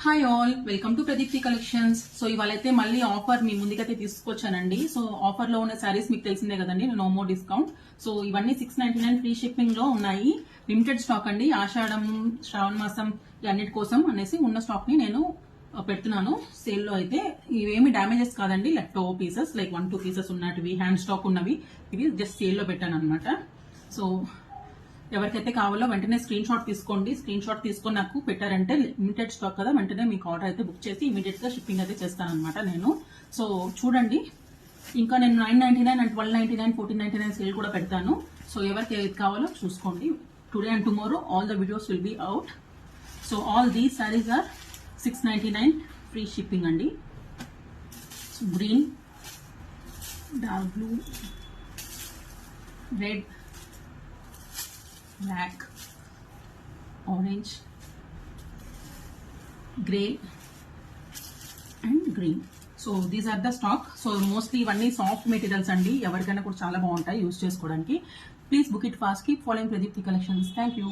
Hi all, welcome to Pradeepti collections. So ఇవాళైతే మళ్ళీ offer మీ ముందుకైతే తీసుకొచ్చానండి. సో ఆఫర్ లో ఉన్న సారీస్ మీకు తెలిసిందే కదండి, నో మోర్ డిస్కౌంట్. సో ఇవన్నీ 699 ఫ్రీ షిప్పింగ్ లో ఉన్నాయి. లిమిటెడ్ స్టాక్ అండి. ఆషాఢం, శ్రావణ మాసం అన్నిటి కోసం అనేసి ఉన్న స్టాక్ ని నేను పెడుతున్నాను సేల్ లో. అయితే ఇవేమి డ్యామేజెస్ కాదండి, left over pieces like 1-2 pieces ఉన్నటివి, హ్యాండ్ స్టాక్ ఉన్నవి, ఇవి జస్ట్ సేల్ లో పెట్టాను అనమాట. సో ఎవరికైతే కావాలో వెంటనే స్క్రీన్ షాట్ తీసుకోండి. స్క్రీన్ షాట్ తీసుకొని నాకు పెట్టారంటే లిమిటెడ్ స్టాక్ కదా, వెంటనే మీకు ఆర్డర్ అయితే బుక్ చేసి ఇమీడియట్ గా షిప్పింగ్ అయితే చేస్తాను అనమాట నేను. సో చూడండి, ఇంకా నేను 999 అండ్ 1299, 1499 సేల్ కూడా పెడతాను. సో ఎవరికి ఏది కావాలో చూసుకోండి. Today and tomorrow all the videos will be out. So all these sarees are 699 free shipping అండి. So green, dark blue, red, black, orange, grey and green. So these are the stock. So mostly ఇవన్నీ soft materials అండి, ఎవరికైనా కూడా చాలా బాగుంటాయి use చేసుకోవడానికి. Please book it fast. Keep following Pradeepti collections. Thank you.